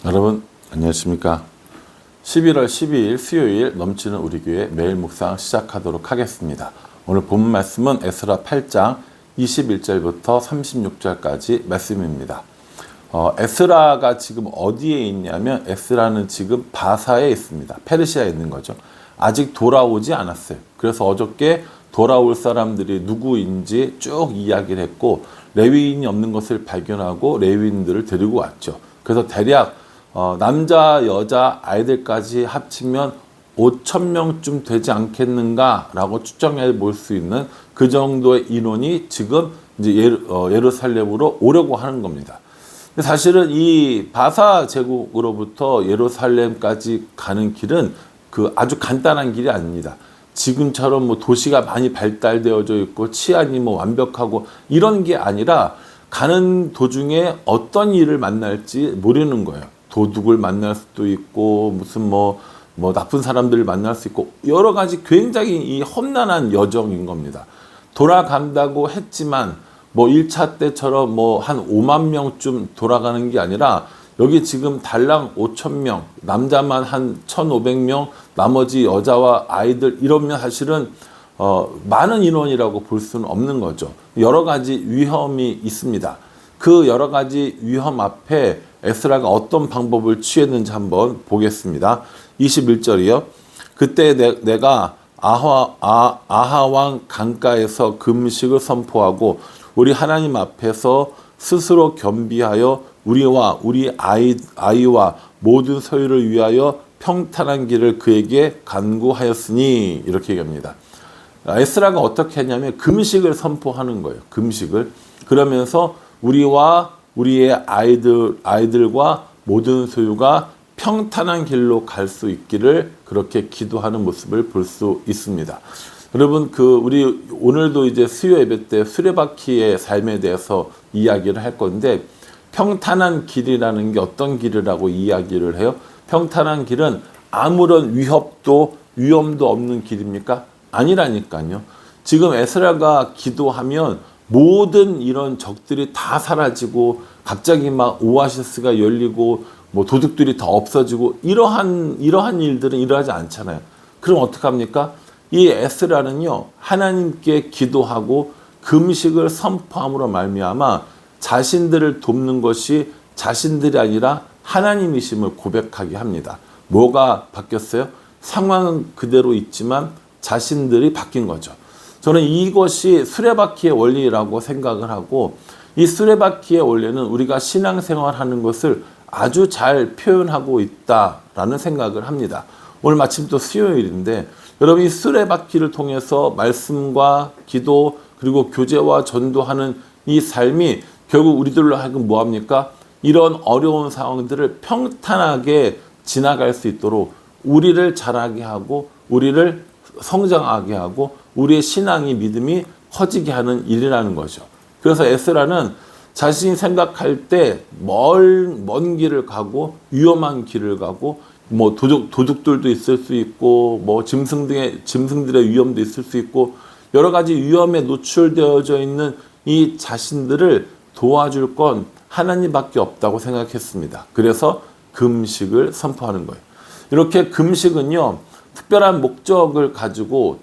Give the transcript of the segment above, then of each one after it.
여러분 안녕하십니까? 11월 12일 수요일 넘치는 우리 교회 매일 묵상 시작하도록 하겠습니다. 오늘 본 말씀은 에스라 8장 21절부터 36절까지 말씀입니다. 에스라가 지금 어디에 있냐면 에스라는 지금 바사에 있습니다. 페르시아에 있는 거죠. 아직 돌아오지 않았어요. 그래서 어저께 돌아올 사람들이 누구인지 쭉 이야기를 했고 레위인이 없는 것을 발견하고 레위인들을 데리고 왔죠. 그래서 대략 남자, 여자, 아이들까지 합치면 5,000명쯤 되지 않겠는가라고 추정해 볼 수 있는 그 정도의 인원이 지금 이제 예루살렘으로 오려고 하는 겁니다. 사실은 이 바사 제국으로부터 예루살렘까지 가는 길은 그 아주 간단한 길이 아닙니다. 지금처럼 뭐 도시가 많이 발달되어져 있고 치안이 뭐 완벽하고 이런 게 아니라 가는 도중에 어떤 일을 만날지 모르는 거예요. 도둑을 만날 수도 있고 무슨 뭐 나쁜 사람들을 만날 수 있고 여러 가지 굉장히 이 험난한 여정인 겁니다. 돌아간다고 했지만 뭐 1차 때처럼 뭐 한 5만 명쯤 돌아가는 게 아니라 여기 지금 달랑 5,000명, 남자만 한 1,500명, 나머지 여자와 아이들 이러면 사실은 많은 인원이라고 볼 수는 없는 거죠. 여러 가지 위험이 있습니다. 그 여러 가지 위험 앞에 에스라가 어떤 방법을 취했는지 한번 보겠습니다. 21절이요. 그때 내가 아하왕 강가에서 금식을 선포하고 우리 하나님 앞에서 스스로 겸비하여 우리와 우리 아이와 모든 소유를 위하여 평탄한 길을 그에게 간구하였으니 이렇게 얘기합니다. 에스라가 어떻게 했냐면 금식을 선포하는 거예요. 금식을. 그러면서 우리와 우리의 아이들과 모든 소유가 평탄한 길로 갈 수 있기를 그렇게 기도하는 모습을 볼 수 있습니다. 여러분 우리 오늘도 이제 수요 예배 때 수레바퀴의 삶에 대해서 이야기를 할 건데 평탄한 길이라는 게 어떤 길이라고 이야기를 해요? 평탄한 길은 아무런 위험도 없는 길입니까? 아니라니까요. 지금 에스라가 기도하면 모든 이런 적들이 다 사라지고 갑자기 막 오아시스가 열리고 뭐 도둑들이 다 없어지고 이러한 일들은 일어나지 않잖아요. 그럼 어떡합니까? 이 에스라는요 하나님께 기도하고 금식을 선포함으로 말미암아 자신들을 돕는 것이 자신들이 아니라 하나님이심을 고백하게 합니다. 뭐가 바뀌었어요? 상황은 그대로 있지만 자신들이 바뀐 거죠. 저는 이것이 수레바퀴의 원리라고 생각을 하고 이 수레바퀴의 원리는 우리가 신앙생활하는 것을 아주 잘 표현하고 있다라는 생각을 합니다. 오늘 마침 또 수요일인데 여러분 이 수레바퀴를 통해서 말씀과 기도 그리고 교제와 전도하는 이 삶이 결국 우리들로 하여금 뭐합니까? 이런 어려운 상황들을 평탄하게 지나갈 수 있도록 우리를 자라게 하고 우리를 성장하게 하고 우리의 신앙이 믿음이 커지게 하는 일이라는 거죠. 그래서 에스라는 자신이 생각할 때 먼 길을 가고 위험한 길을 가고 뭐 도둑들도 있을 수 있고 뭐 짐승들의 위험도 있을 수 있고 여러 가지 위험에 노출되어져 있는 이 자신들을 도와줄 건 하나님밖에 없다고 생각했습니다. 그래서 금식을 선포하는 거예요. 이렇게 금식은요 특별한 목적을 가지고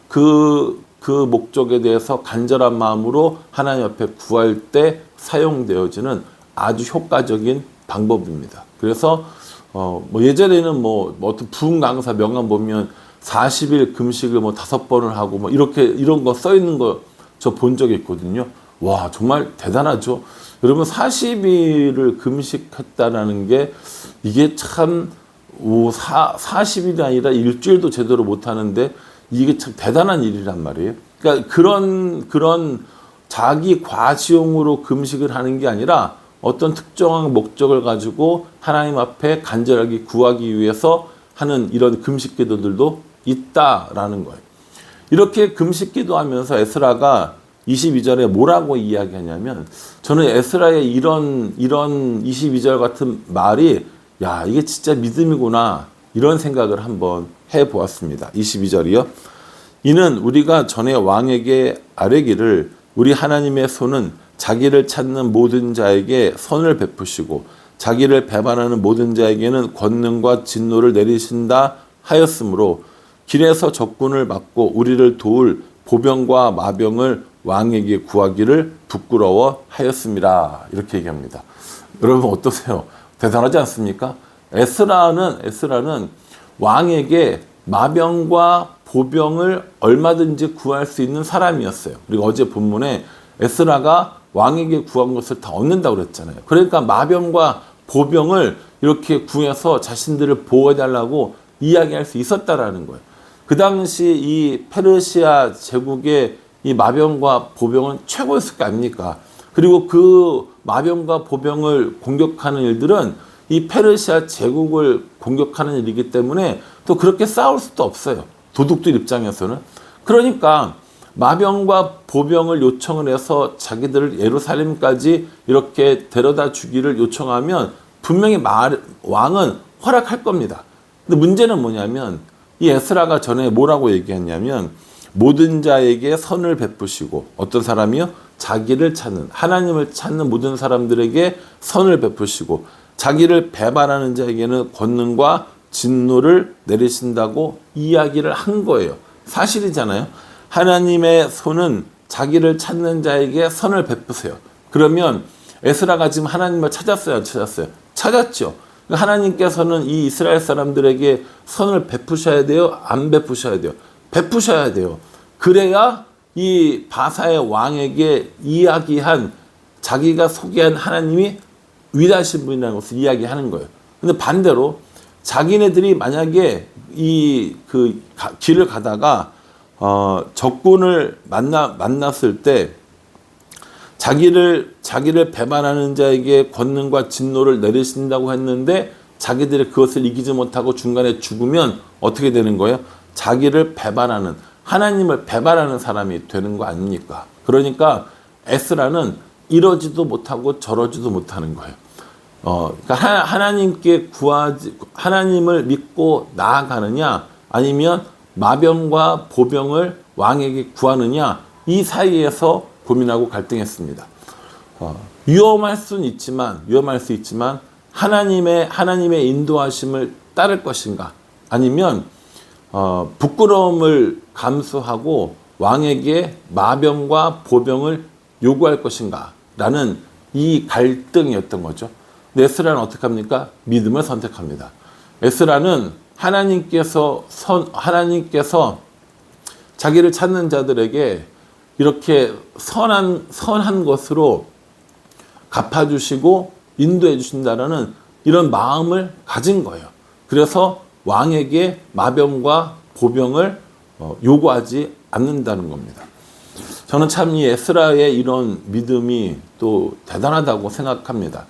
그 목적에 대해서 간절한 마음으로 하나님 앞에 구할 때 사용되어지는 아주 효과적인 방법입니다. 그래서 뭐 예전에는 뭐 어떤 부흥 강사 명함 보면 40일 금식을 뭐 5번을 하고 뭐 이런 거 써 있는 거 저 본 적이 있거든요. 와 정말 대단하죠. 여러분 40일을 금식했다라는 게 이게 참 40일이 아니라 일주일도 제대로 못 하는데 이게 참 대단한 일이란 말이에요. 그러니까 그런 자기 과시용으로 금식을 하는 게 아니라 어떤 특정한 목적을 가지고 하나님 앞에 간절하게 구하기 위해서 하는 이런 금식 기도들도 있다라는 거예요. 이렇게 금식 기도하면서 에스라가 22절에 뭐라고 이야기하냐면 저는 에스라의 이런 22절 같은 말이 야 이게 진짜 믿음이구나 이런 생각을 한번 해보았습니다. 22절이요. 이는 우리가 전에 왕에게 아뢰기를 우리 하나님의 손은 자기를 찾는 모든 자에게 선을 베푸시고 자기를 배반하는 모든 자에게는 권능과 진노를 내리신다 하였으므로 길에서 적군을 막고 우리를 도울 보병과 마병을 왕에게 구하기를 부끄러워 하였습니다. 이렇게 얘기합니다. 여러분 어떠세요? 대단하지 않습니까? 에스라는 왕에게 마병과 보병을 얼마든지 구할 수 있는 사람이었어요. 그리고 어제 본문에 에스라가 왕에게 구한 것을 다 얻는다고 그랬잖아요. 그러니까 마병과 보병을 이렇게 구해서 자신들을 보호해달라고 이야기할 수 있었다라는 거예요. 그 당시 이 페르시아 제국의 이 마병과 보병은 최고였을 거 아닙니까? 그리고 그 마병과 보병을 공격하는 일들은 이 페르시아 제국을 공격하는 일이기 때문에 또 그렇게 싸울 수도 없어요. 도둑들 입장에서는. 그러니까 마병과 보병을 요청을 해서 자기들을 예루살렘까지 이렇게 데려다 주기를 요청하면 분명히 왕은 허락할 겁니다. 근데 문제는 뭐냐면 이 에스라가 전에 뭐라고 얘기했냐면 모든 자에게 선을 베푸시고 어떤 사람이요? 자기를 찾는 하나님을 찾는 모든 사람들에게 선을 베푸시고 자기를 배반하는 자에게는 권능과 진노를 내리신다고 이야기를 한 거예요. 사실이잖아요. 하나님의 손은 자기를 찾는 자에게 선을 베푸세요. 그러면 에스라가 지금 하나님을 찾았어요? 안 찾았어요? 찾았죠. 하나님께서는 이 이스라엘 사람들에게 선을 베푸셔야 돼요? 안 베푸셔야 돼요? 베푸셔야 돼요. 그래야 이 바사의 왕에게 이야기한 자기가 소개한 하나님이 위대하신 분이라는 것을 이야기하는 거예요. 근데 반대로 자기네들이 만약에 길을 가다가 적군을 만났을 때 자기를 배반하는 자에게 권능과 진노를 내리신다고 했는데 자기들이 그것을 이기지 못하고 중간에 죽으면 어떻게 되는 거예요? 자기를 배반하는 하나님을 배반하는 사람이 되는 거 아닙니까? 그러니까 에스라는 이러지도 못하고 저러지도 못하는 거예요. 그러니까 하나님을 믿고 나아가느냐 아니면 마병과 보병을 왕에게 구하느냐 이 사이에서 고민하고 갈등했습니다. 위험할 수 있지만 하나님의 인도하심을 따를 것인가 아니면 부끄러움을 감수하고 왕에게 마병과 보병을 요구할 것인가 라는 이 갈등이었던 거죠. 에스라는 어떻게 합니까? 믿음을 선택합니다. 에스라는 하나님께서 자기를 찾는 자들에게 이렇게 선한 것으로 갚아주시고 인도해 주신다라는 이런 마음을 가진 거예요. 그래서 왕에게 마병과 보병을 요구하지 않는다는 겁니다. 저는 참 이 에스라의 이런 믿음이 또 대단하다고 생각합니다.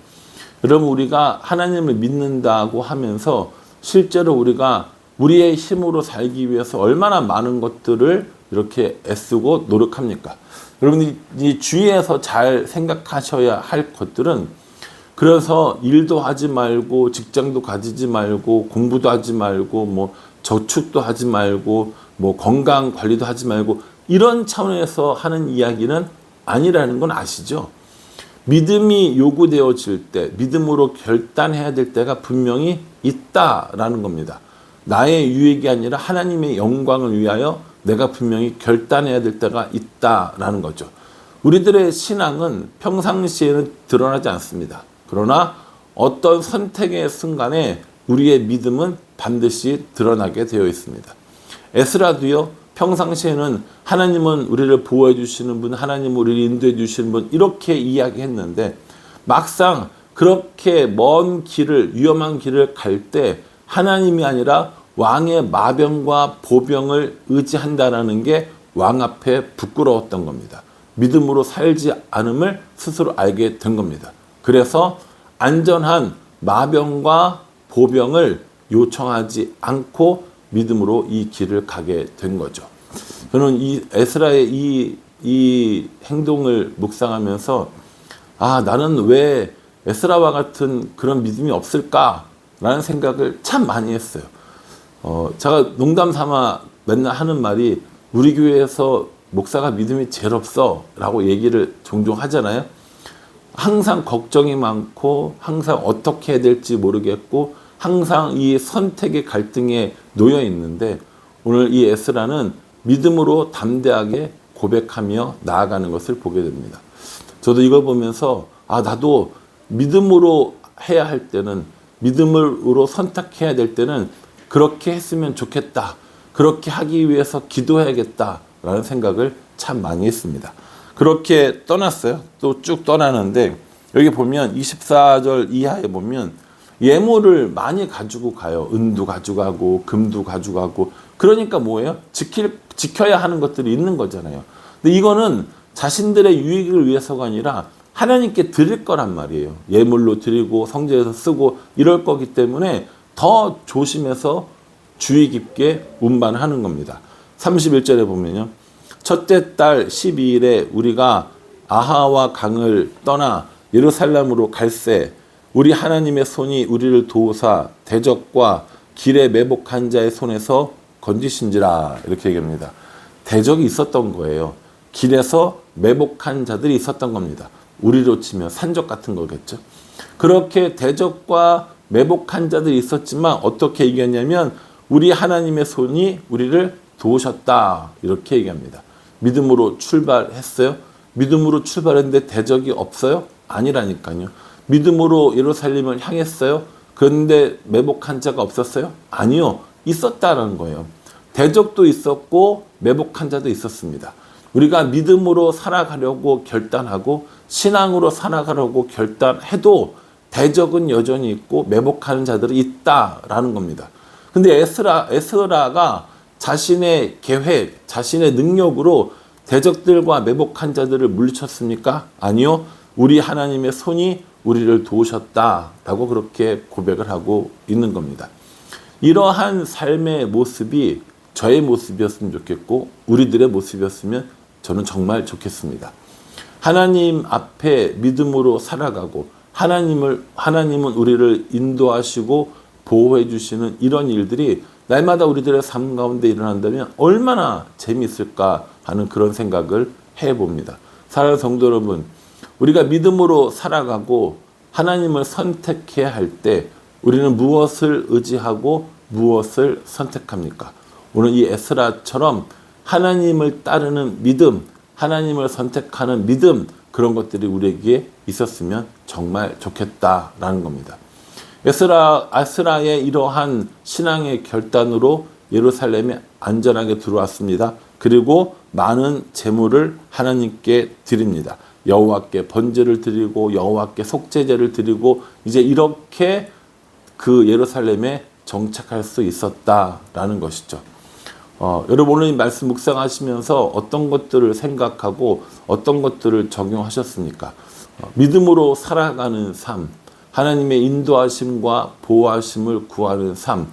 여러분 우리가 하나님을 믿는다고 하면서 실제로 우리가 우리의 힘으로 살기 위해서 얼마나 많은 것들을 이렇게 애쓰고 노력합니까? 여러분이 이 주위에서 잘 생각하셔야 할 것들은 그래서 일도 하지 말고 직장도 가지지 말고 공부도 하지 말고 뭐 저축도 하지 말고 뭐 건강 관리도 하지 말고 이런 차원에서 하는 이야기는 아니라는 건 아시죠? 믿음이 요구되어질 때 믿음으로 결단해야 될 때가 분명히 있다라는 겁니다. 나의 유익이 아니라 하나님의 영광을 위하여 내가 분명히 결단해야 될 때가 있다라는 거죠. 우리들의 신앙은 평상시에는 드러나지 않습니다. 그러나 어떤 선택의 순간에 우리의 믿음은 반드시 드러나게 되어 있습니다. 에스라도요, 평상시에는 하나님은 우리를 보호해 주시는 분, 하나님은 우리를 인도해 주시는 분 이렇게 이야기했는데 막상 그렇게 먼 길을 위험한 길을 갈 때 하나님이 아니라 왕의 마병과 보병을 의지한다라는 게 왕 앞에 부끄러웠던 겁니다. 믿음으로 살지 않음을 스스로 알게 된 겁니다. 그래서 안전한 마병과 보병을 요청하지 않고 믿음으로 이 길을 가게 된 거죠. 저는 이 에스라의 이 행동을 묵상하면서 나는 왜 에스라와 같은 그런 믿음이 없을까라는 생각을 참 많이 했어요. 제가 농담 삼아 맨날 하는 말이 우리 교회에서 목사가 믿음이 제일 없어 라고 얘기를 종종 하잖아요. 항상 걱정이 많고 항상 어떻게 해야 될지 모르겠고 항상 이 선택의 갈등에 놓여 있는데 오늘 이 에스라는 믿음으로 담대하게 고백하며 나아가는 것을 보게 됩니다. 저도 이걸 보면서 나도 믿음으로 해야 할 때는 믿음으로 선택해야 될 때는 그렇게 했으면 좋겠다. 그렇게 하기 위해서 기도해야겠다라는 생각을 참 많이 했습니다. 그렇게 떠났어요. 또 쭉 떠나는데 여기 보면 24절 이하에 보면 예물을 많이 가지고 가요. 은도 가져가고 금도 가져가고 그러니까 뭐예요? 지켜야 하는 것들이 있는 거잖아요. 근데 이거는 자신들의 유익을 위해서가 아니라 하나님께 드릴 거란 말이에요. 예물로 드리고 성전에서 쓰고 이럴 거기 때문에 더 조심해서 주의 깊게 운반하는 겁니다. 31절에 보면요. 첫째 달 12일에 우리가 아하와 강을 떠나 예루살렘으로 갈새 우리 하나님의 손이 우리를 도우사 대적과 길에 매복한 자의 손에서 건지신지라 이렇게 얘기합니다. 대적이 있었던 거예요. 길에서 매복한 자들이 있었던 겁니다. 우리로 치면 산적 같은 거겠죠. 그렇게 대적과 매복한 자들이 있었지만 어떻게 얘기했냐면 우리 하나님의 손이 우리를 도우셨다 이렇게 얘기합니다. 믿음으로 출발했어요. 믿음으로 출발했는데 대적이 없어요? 아니라니까요. 믿음으로 예루살렘을 향했어요. 그런데 매복한 자가 없었어요? 아니요. 있었다는 거예요. 대적도 있었고 매복한 자도 있었습니다. 우리가 믿음으로 살아가려고 결단하고 신앙으로 살아가려고 결단해도 대적은 여전히 있고 매복하는 자들이 있다라는 겁니다. 근데 에스라가 자신의 계획, 자신의 능력으로 대적들과 매복한 자들을 물리쳤습니까? 아니요. 우리 하나님의 손이 우리를 도우셨다라고 그렇게 고백을 하고 있는 겁니다. 이러한 삶의 모습이 저의 모습이었으면 좋겠고 우리들의 모습이었으면 저는 정말 좋겠습니다. 하나님 앞에 믿음으로 살아가고 하나님은 우리를 인도하시고 보호해 주시는 이런 일들이 날마다 우리들의 삶 가운데 일어난다면 얼마나 재미있을까 하는 그런 생각을 해봅니다. 사랑하는 성도 여러분, 우리가 믿음으로 살아가고 하나님을 선택해야 할 때 우리는 무엇을 의지하고 무엇을 선택합니까? 오늘 이 에스라처럼 하나님을 따르는 믿음, 하나님을 선택하는 믿음, 그런 것들이 우리에게 있었으면 정말 좋겠다라는 겁니다. 에스라의 이러한 신앙의 결단으로 예루살렘에 안전하게 들어왔습니다. 그리고 많은 제물을 하나님께 드립니다. 여호와께 번제를 드리고 여호와께 속죄제를 드리고 이제 이렇게 그 예루살렘에 정착할 수 있었다라는 것이죠. 여러분 오늘 이 말씀 묵상하시면서 어떤 것들을 생각하고 어떤 것들을 적용하셨습니까? 믿음으로 살아가는 삶, 하나님의 인도하심과 보호하심을 구하는 삶,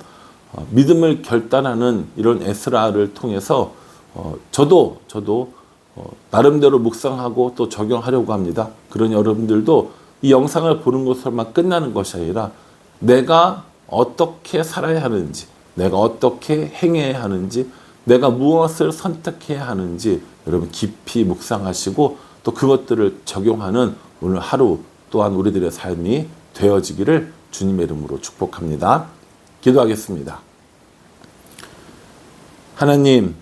믿음을 결단하는 이런 에스라를 통해서 저도 나름대로 묵상하고 또 적용하려고 합니다. 그러니 여러분들도 이 영상을 보는 것으로만 끝나는 것이 아니라 내가 어떻게 살아야 하는지, 내가 어떻게 행해야 하는지, 내가 무엇을 선택해야 하는지 여러분 깊이 묵상하시고 또 그것들을 적용하는 오늘 하루 또한 우리들의 삶이 되어지기를 주님의 이름으로 축복합니다. 기도하겠습니다. 하나님,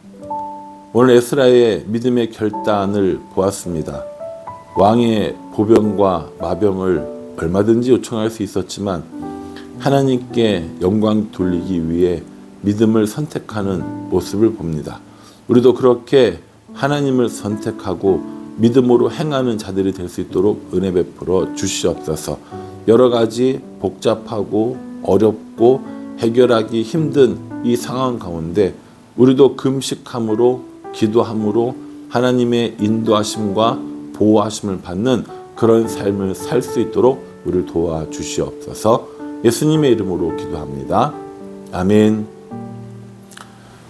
오늘 에스라의 믿음의 결단을 보았습니다. 왕의 보병과 마병을 얼마든지 요청할 수 있었지만 하나님께 영광 돌리기 위해 믿음을 선택하는 모습을 봅니다. 우리도 그렇게 하나님을 선택하고 믿음으로 행하는 자들이 될 수 있도록 은혜 베풀어 주시옵소서. 여러 가지 복잡하고 어렵고 해결하기 힘든 이 상황 가운데 우리도 금식함으로 기도함으로 하나님의 인도하심과 보호하심을 받는 그런 삶을 살 수 있도록 우리를 도와주시옵소서. 예수님의 이름으로 기도합니다. 아멘.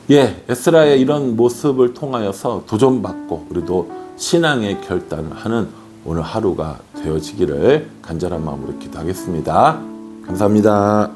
에스라의 이런 모습을 통하여서 도전받고 우리도 신앙의 결단을 하는 오늘 하루가 되어지기를 간절한 마음으로 기도하겠습니다. 감사합니다.